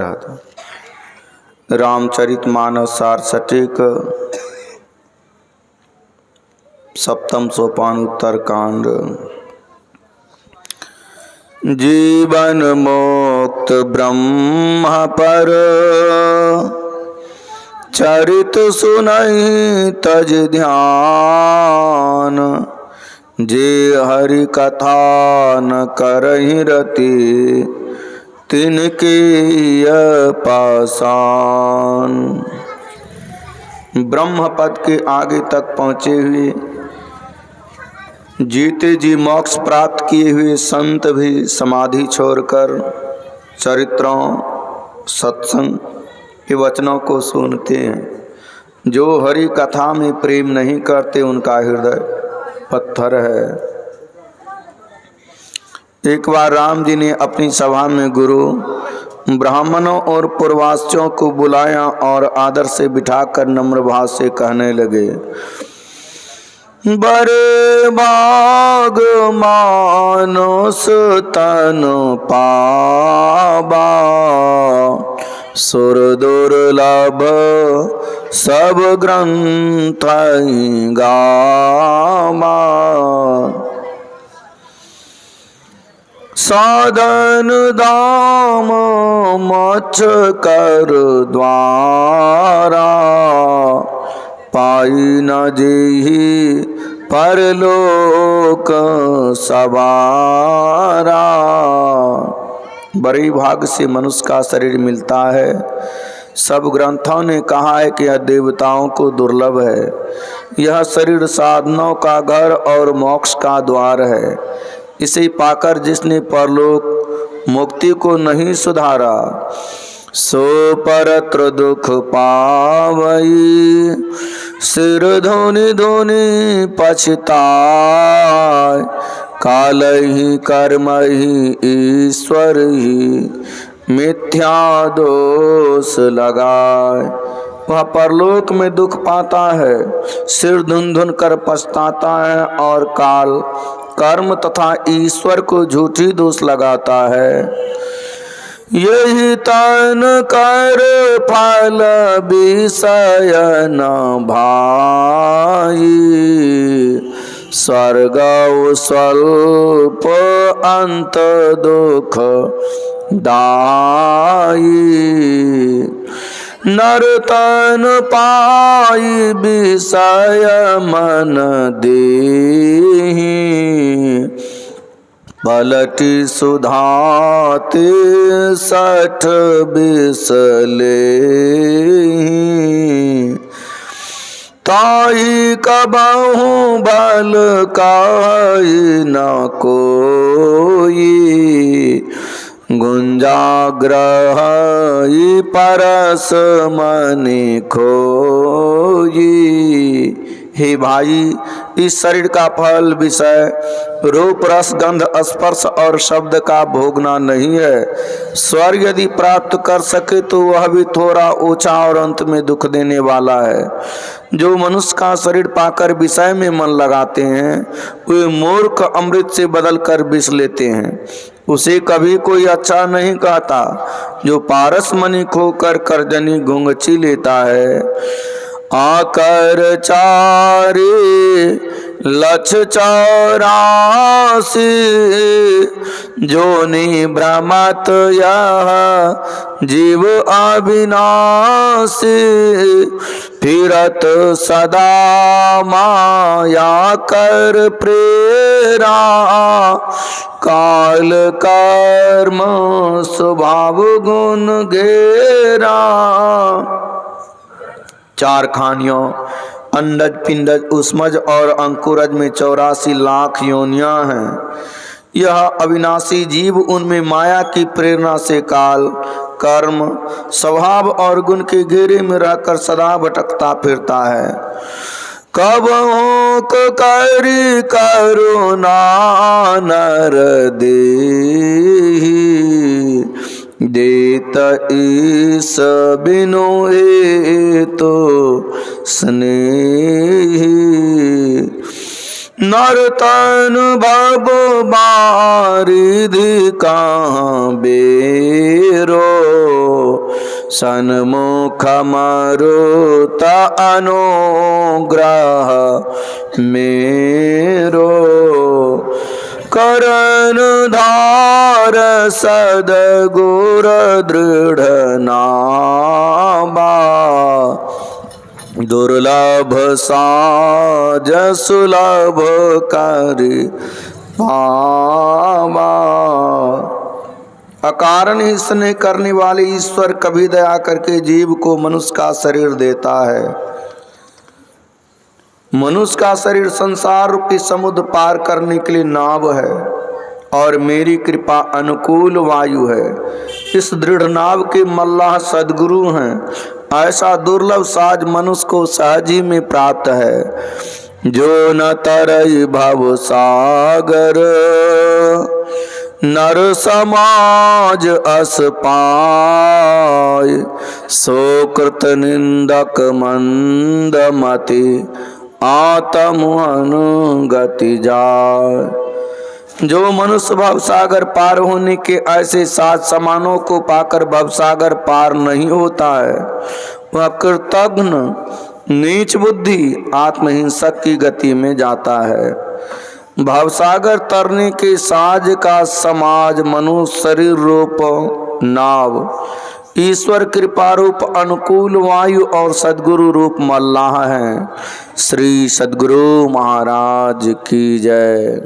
रहा था। रामचरितमानस सारसटिक सप्तम सोपान उत्तरकांड। जीवन मुक्त ब्रह्म पर चरित सुनहि तज ध्यान। जे हरि कथा न करहि रति तिनके पासान। ब्रह्म पद के आगे तक पहुँचे हुए जीते जी मोक्ष प्राप्त किए हुए संत भी समाधि छोड़कर चरित्रों सत्संग के वचनों को सुनते हैं। जो हरि कथा में प्रेम नहीं करते उनका हृदय पत्थर है। एक बार राम जी ने अपनी सभा में गुरु ब्राह्मणों और पूर्वाश्यों को बुलाया और आदर से बिठाकर नम्र भाव से कहने लगे, बड़े भाग मानुष तन पावा, सुर दुर्लभ सब ग्रंथ गावा। साधन दाम मोक्ष कर द्वारा, पाई न जेहि परलोक सवारा। बड़े भाग से मनुष्य का शरीर मिलता है। सब ग्रंथों ने कहा है कि यह देवताओं को दुर्लभ है। यह शरीर साधनों का घर और मोक्ष का द्वार है। इसे पाकर जिसने परलोक मुक्ति को नहीं सुधारा, सो परत्र दुख पावई, सिर धोनी धोनी पछताय। काल ही कर्म ही ईश्वर ही मिथ्या दोष लगाए। वह परलोक में दुख पाता है, सिर धुन धुन कर पछताता है और काल कर्म तथा ईश्वर को झूठी दोष लगाता है। यही तन कर फल विषय न भाई, स्वर्ग स्वल्प अंत दुख दाई। नरतन पाई विषय मन देहि, पलटी सुधाते सठ बिसले। ताई कबहु बल काई न कोई, गुंजाग्रह परस मनि खोई। हे भाई, इस शरीर का फल विषय रूप रस गंध स्पर्श और शब्द का भोगना नहीं है। स्वर्ग यदि प्राप्त कर सके तो वह भी थोड़ा ऊंचा और अंत में दुख देने वाला है। जो मनुष्य का शरीर पाकर विषय में मन लगाते हैं वे मूर्ख अमृत से बदल कर विष लेते हैं। उसे कभी कोई अच्छा नहीं कहता। जो पारस मणि खोकर करजनी घुंघची लेता है, आकर चारे लक्ष 84 जोनि भ्रमत यह जीव अविनाशी। फिरत सदा माया कर प्रेरा, काल कर्म स्वभाव गुण घेरा। चार खानियों अंडज पिंडज उष्मज और अंकुरज में 84 लाख योनियां हैं। यह अविनाशी जीव उनमें माया की प्रेरणा से काल कर्म स्वभाव और गुण के घेरे में रहकर सदा भटकता फिरता है। कब हो करी करुणा नर देहि, देत ईस बिनु हेतु स्नेही। नर्तन भव बारिधि कहाँ बेरो, सन्मुख मरुत अनुग्रह मेरो कर्णधार सद्गुर दृढ़ नामा दुर्लभ साज सुलभ करि पावा। अकारण ही स्नेह करने वाले ईश्वर कभी दया करके जीव को मनुष्य का शरीर देता है। मनुष्य का शरीर संसार रूपी समुद्र पार करने के लिए नाव है और मेरी कृपा अनुकूल वायु है। इस दृढ़ नाव के मल्लाह सद्गुरु हैं। ऐसा दुर्लभ साज मनुष्य को सहज ही में प्राप्त है। जो न तरई भव सागर नर समाज अस पाय सो कृत निंदक मंद मति आत्म अनुगति जाय। जो मनुष्य भवसागर पार होने के ऐसे सात समानों को पाकर भवसागर पार नहीं होता है, वह कृतघ्न नीच बुद्धि आत्महिंसक की गति में जाता है। भवसागर तरने के साज का समाज मनुष्य शरीर रूप नाव, ईश्वर कृपा रूप अनुकूल वायु और सद्गुरु रूप मल्लाह है। श्री सद्गुरु महाराज की जय।